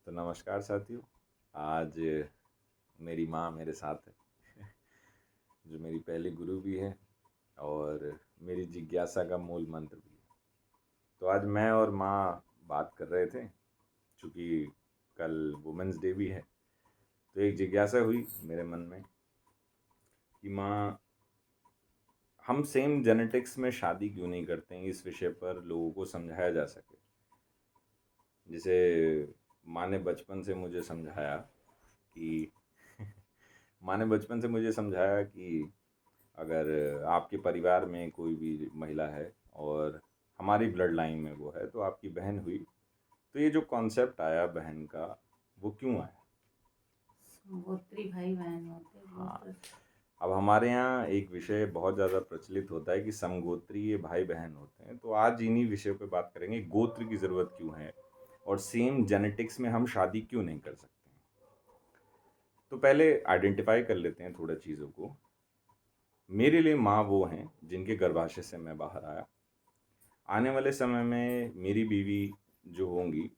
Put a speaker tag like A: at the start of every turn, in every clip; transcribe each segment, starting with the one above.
A: तो नमस्कार साथियों। आज मेरी माँ मेरे साथ है, जो मेरी पहली गुरु भी है और मेरी जिज्ञासा का मूल मंत्र भी है। तो आज मैं और माँ बात कर रहे थे, चूँकि कल वुमेंस डे भी है। तो एक जिज्ञासा हुई मेरे मन में कि माँ, हम सेम जेनेटिक्स में शादी क्यों नहीं करते हैं, इस विषय पर लोगों को समझाया जा सके। जैसे माँ ने बचपन से मुझे समझाया कि माँ ने बचपन से मुझे समझाया कि अगर आपके परिवार में कोई भी महिला है और हमारी ब्लड लाइन में वो है तो आपकी बहन हुई। तो ये जो कॉन्सेप्ट आया बहन का, वो क्यों आया?
B: गोत्री भाई बहन होते
A: हाँ,
B: गोत्र।
A: अब हमारे यहाँ एक विषय बहुत ज़्यादा प्रचलित होता है कि समगोत्रीय भाई बहन होते हैं। तो आज इन्हीं विषयों पे बात करेंगे, गोत्र की ज़रूरत क्यों है और सेम जेनेटिक्स में हम शादी क्यों नहीं कर सकते हैं। तो पहले आइडेंटिफाई कर लेते हैं थोड़ा चीज़ों को। मेरे लिए माँ वो हैं जिनके गर्भाशय से मैं बाहर आया। आने वाले समय में मेरी बीवी जो होंगी,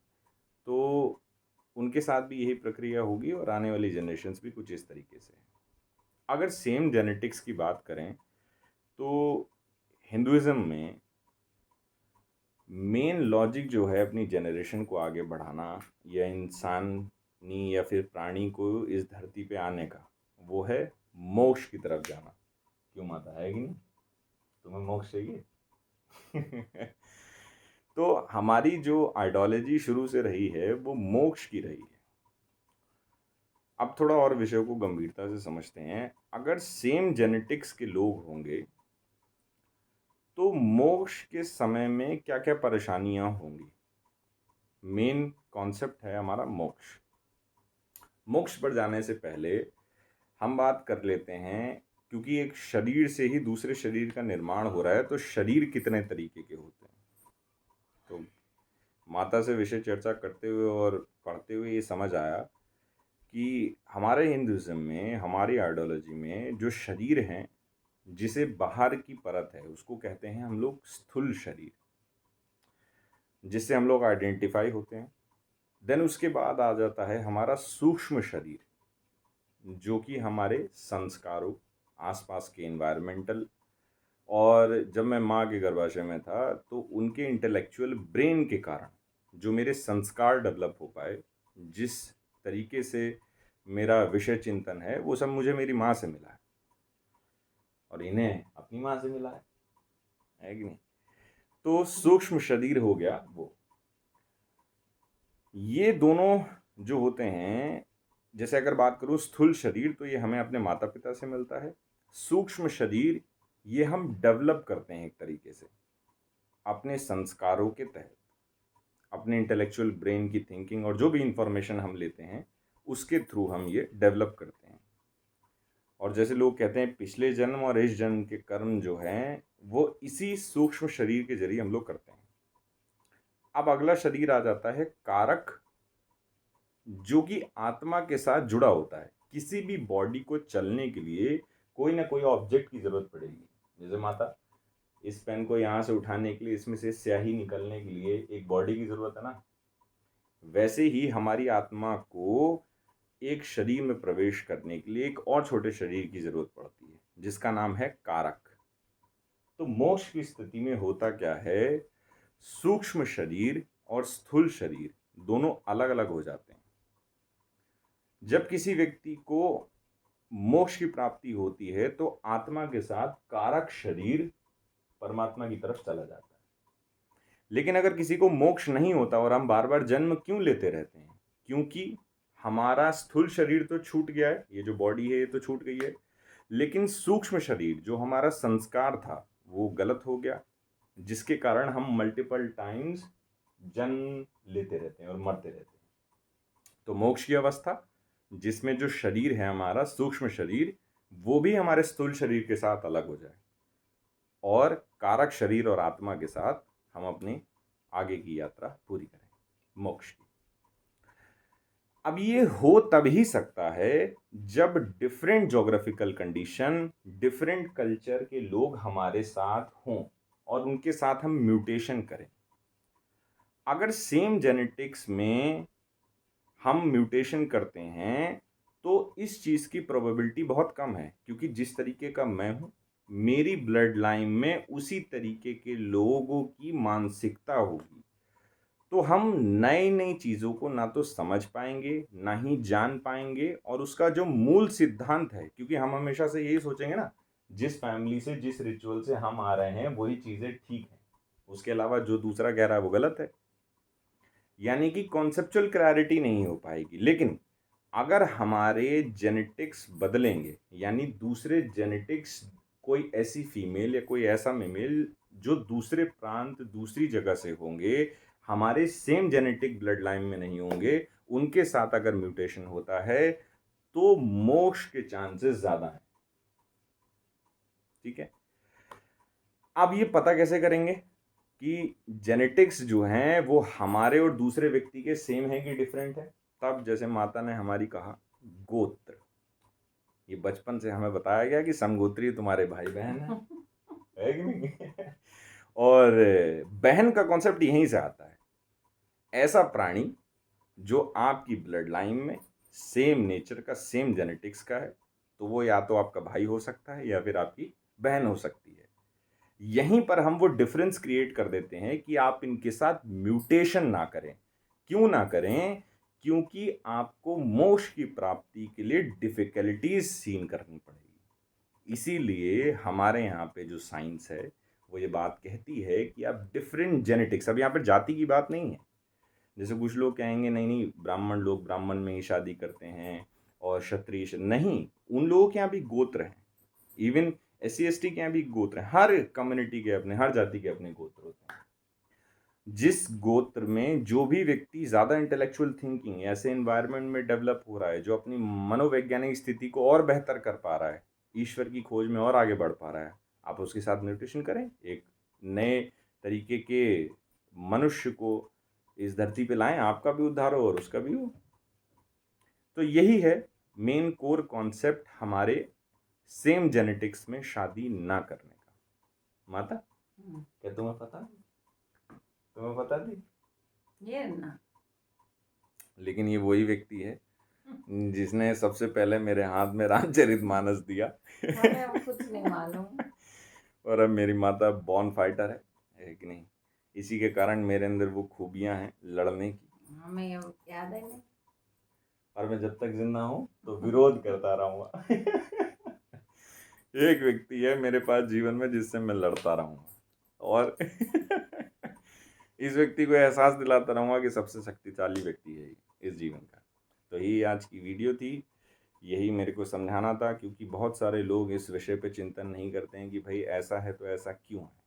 A: तो उनके साथ भी यही प्रक्रिया होगी और आने वाली जनरेशन्स भी कुछ इस तरीके से हैं। अगर सेम जेनेटिक्स की बात करें तो हिंदुइज्म में मेन लॉजिक जो है अपनी जनरेशन को आगे बढ़ाना या इंसानी या फिर प्राणी को इस धरती पे आने का, वो है मोक्ष की तरफ जाना। क्यों माता, है कि नहीं? तुम्हें मोक्ष चाहिए? तो हमारी जो आइडियोलॉजी शुरू से रही है वो मोक्ष की रही है। अब थोड़ा और विषयों को गंभीरता से समझते हैं। अगर सेम जेनेटिक्स के लोग होंगे तो मोक्ष के समय में क्या क्या परेशानियां होंगी। मेन कॉन्सेप्ट है हमारा मोक्ष। मोक्ष पर जाने से पहले हम बात कर लेते हैं, क्योंकि एक शरीर से ही दूसरे शरीर का निर्माण हो रहा है, तो शरीर कितने तरीके के होते हैं। तो माता से विषय चर्चा करते हुए और पढ़ते हुए ये समझ आया कि हमारे हिंदुज़्म में, हमारी आइडियोलॉजी में जो शरीर हैं, जिसे बाहर की परत है, उसको कहते हैं हम लोग स्थूल शरीर, जिससे हम लोग आइडेंटिफाई होते हैं। देन उसके बाद आ जाता है हमारा सूक्ष्म शरीर, जो कि हमारे संस्कारों, आसपास के एनवायरमेंटल, और जब मैं माँ के गर्भाशय में था तो उनके इंटेलेक्चुअल ब्रेन के कारण जो मेरे संस्कार डेवलप हो पाए, जिस तरीके से मेरा विषय चिंतन है, वो सब मुझे मेरी माँ से मिला है और इन्हें अपनी माँ से मिला है कि नहीं? तो सूक्ष्म शरीर हो गया वो। ये दोनों जो होते हैं, जैसे अगर बात करूँ स्थूल शरीर, तो ये हमें अपने माता पिता से मिलता है। सूक्ष्म शरीर ये हम डेवलप करते हैं एक तरीके से अपने संस्कारों के तहत, अपने इंटेलेक्चुअल ब्रेन की थिंकिंग और जो भी इंफॉर्मेशन हम लेते हैं उसके थ्रू हम ये डेवलप करते हैं। और जैसे लोग कहते हैं पिछले जन्म और इस जन्म के कर्म जो हैं वो इसी सूक्ष्म शरीर के जरिए हम लोग करते हैं। अब अगला शरीर आ जाता है कारक, जो कि आत्मा के साथ जुड़ा होता है। किसी भी बॉडी को चलने के लिए कोई ना कोई ऑब्जेक्ट की जरूरत पड़ेगी। जैसे माता, इस पेन को यहाँ से उठाने के लिए, इसमें से स्याही निकलने के लिए एक बॉडी की जरूरत है ना। वैसे ही हमारी आत्मा को एक शरीर में प्रवेश करने के लिए एक और छोटे शरीर की जरूरत पड़ती है, जिसका नाम है कारक। तो मोक्ष की स्थिति में होता क्या है, सूक्ष्म शरीर और स्थूल शरीर दोनों अलग अलग हो जाते हैं। जब किसी व्यक्ति को मोक्ष की प्राप्ति होती है तो आत्मा के साथ कारक शरीर परमात्मा की तरफ चला जाता है। लेकिन अगर किसी को मोक्ष नहीं होता और हम बार बार जन्म क्यों लेते रहते हैं? क्योंकि हमारा स्थूल शरीर तो छूट गया है, ये जो बॉडी है ये तो छूट गई है, लेकिन सूक्ष्म शरीर जो हमारा संस्कार था वो गलत हो गया, जिसके कारण हम मल्टीपल टाइम्स जन्म लेते रहते हैं और मरते रहते हैं। तो मोक्ष की अवस्था जिसमें जो शरीर है हमारा सूक्ष्म शरीर, वो भी हमारे स्थूल शरीर के साथ अलग हो जाए और कारक शरीर और आत्मा के साथ हम अपनी आगे की यात्रा पूरी करें, मोक्ष की। अब ये हो तभी सकता है जब different geographical condition, different culture के लोग हमारे साथ हों और उनके साथ हम म्यूटेशन करें। अगर सेम जेनेटिक्स में हम म्यूटेशन करते हैं तो इस चीज़ की प्रोबेबिलिटी बहुत कम है, क्योंकि जिस तरीके का मैं हूँ, मेरी ब्लड लाइन में उसी तरीके के लोगों की मानसिकता होगी। तो हम नई-नई चीज़ों को ना तो समझ पाएँगे, ना ही जान पाएँगे, और उसका जो मूल सिद्धांत है, क्योंकि हम हमेशा से यही सोचेंगे ना, जिस फैमिली से, जिस रिचुअल से हम आ रहे हैं, वही चीज़ें ठीक हैं। उसके अलावा जो दूसरा कह रहा है वो गलत है। यानी कि कॉन्सेप्चुअल क्लैरिटी नहीं हो पाएगी। लेकिन अगर हमारे जेनेटिक्स बदलेंगे, यानी दूसरे जेनेटिक्स, कोई ऐसी फीमेल या कोई ऐसा मेल जो दूसरे प्रांत, दूसरी जगह से होंगे, हमारे सेम जेनेटिक ब्लड लाइन में नहीं होंगे, उनके साथ अगर म्यूटेशन होता है तो मोक्ष के चांसेस ज़्यादा हैं। ठीक है? अब ये पता कैसे करेंगे कि जेनेटिक्स जो हैं वो हमारे और दूसरे व्यक्ति के सेम है कि डिफरेंट है? तब जैसे माता ने हमारी कहा, गोत्र। ये बचपन से हमें बताया गया कि समगोत्रीय तुम्हारे भाई बहन हैं, है कि नहीं? और बहन का कॉन्सेप्ट यहीं से आता है। ऐसा प्राणी जो आपकी ब्लड लाइन में सेम नेचर का, सेम जेनेटिक्स का है, तो वो या तो आपका भाई हो सकता है या फिर आपकी बहन हो सकती है। यहीं पर हम वो डिफरेंस क्रिएट कर देते हैं कि आप इनके साथ म्यूटेशन ना करें। क्यों ना करें? क्योंकि आपको मोक्ष की प्राप्ति के लिए डिफिकल्टीज सीन करनी पड़ेगी। इसीलिए हमारे यहाँ पे जो साइंस है वो ये बात कहती है कि आप डिफरेंट जेनेटिक्स, अब यहाँ पर जाति की बात नहीं है। जैसे कुछ लोग कहेंगे नहीं नहीं, ब्राह्मण लोग ब्राह्मण में ही शादी करते हैं और क्षत्रिय नहीं, उन लोगों के यहाँ भी गोत्र हैं। इवन SC ST के यहाँ भी गोत्र हैं। हर कम्युनिटी के अपने, हर जाति के अपने गोत्र होते हैं। जिस गोत्र में जो भी व्यक्ति ज़्यादा इंटेलेक्चुअल थिंकिंग ऐसे इन्वायरमेंट में डेवलप हो रहा है, जो अपनी मनोवैज्ञानिक स्थिति को और बेहतर कर पा रहा है, ईश्वर की खोज में और आगे बढ़ पा रहा है, आप उसके साथ म्यूटेशन करें, एक नए तरीके के मनुष्य को इस धरती पे लाएं, आपका भी उद्धार हो और उसका भी हो। तो यही है मेन कोर कॉन्सेप्ट हमारे सेम जेनेटिक्स में शादी ना करने का। माता, क्या तुम्हें पता? तुम्हें पता थी?
B: ये ना,
A: लेकिन ये वही व्यक्ति है जिसने सबसे पहले मेरे हाथ में रामचरितमानस दिया।
B: हमें कुछ नहीं मालूम।
A: और अब मेरी माता बॉर्न फाइटर है कि नहीं? इसी के कारण मेरे अंदर वो खूबियां हैं लड़ने की।
B: हमें ये याद है नहीं।
A: और मैं जब तक जिंदा हूँ तो विरोध करता रहूंगा। एक व्यक्ति है मेरे पास जीवन में जिससे मैं लड़ता रहूंगा, और इस व्यक्ति को एहसास दिलाता रहूंगा कि सबसे शक्तिशाली व्यक्ति है इस जीवन का। तो यही आज की वीडियो थी, यही मेरे को समझाना था, क्योंकि बहुत सारे लोग इस विषय पे चिंतन नहीं करते हैं कि भाई ऐसा है तो ऐसा क्यों है।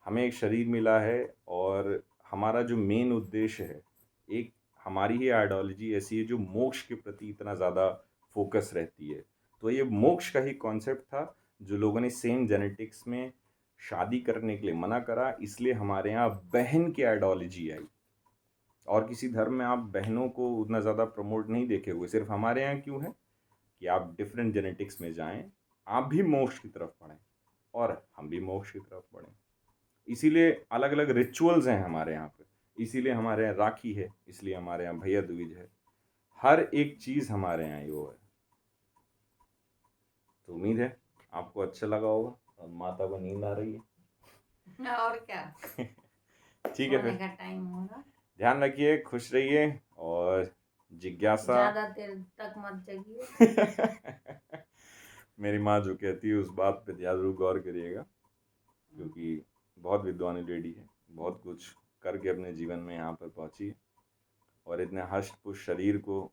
A: हमें एक शरीर मिला है और हमारा जो मेन उद्देश्य है, एक हमारी ही आइडियोलॉजी ऐसी है जो मोक्ष के प्रति इतना ज़्यादा फोकस रहती है। तो ये मोक्ष का ही कॉन्सेप्ट था जो लोगों ने सेम जेनेटिक्स में शादी करने के लिए मना करा, इसलिए हमारे यहाँ बहन की आइडियोलॉजी आई। और किसी धर्म में आप बहनों को उतना ज़्यादा प्रमोट नहीं देखे हुए, सिर्फ हमारे यहाँ क्यों है कि आप डिफरेंट जेनेटिक्स में जाएं, आप भी मोक्ष की तरफ बढ़ें और हम भी मोक्ष की तरफ बढ़ें। इसीलिए अलग अलग रिचुअल्स हैं हमारे यहाँ पे, इसीलिए हमारे यहाँ राखी है, इसलिए हमारे यहाँ भैया दूज है, हर एक चीज़ हमारे यहाँ यो है। तो उम्मीद है आपको अच्छा लगा होगा, और माता को नींद आ रही है।
B: और क्या,
A: ठीक है,
B: सोने
A: फिर
B: का टाइम होगा।
A: ध्यान रखिए, खुश रहिए, और जिज्ञासा
B: ज्यादा देर तक मत जगिए।
A: मेरी माँ जो कहती है उस बात पे जरूर गौर करिएगा, क्योंकि बहुत विद्वान लेडी है, बहुत कुछ करके अपने जीवन में यहाँ पर पहुँची है, और इतने हष्ट पुष्ट शरीर को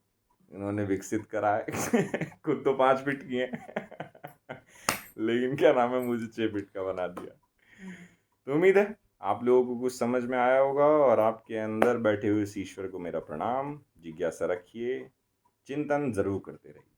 A: इन्होंने विकसित करा है। खुद तो 5 फीट की है, लेकिन क्या नाम है, मुझे 6 फीट का बना दिया। तो उम्मीद है आप लोगों को कुछ समझ में आया होगा, और आपके अंदर बैठे हुए इस ईश्वर को मेरा प्रणाम। जिज्ञासा रखिए, चिंतन जरूर करते रहिए।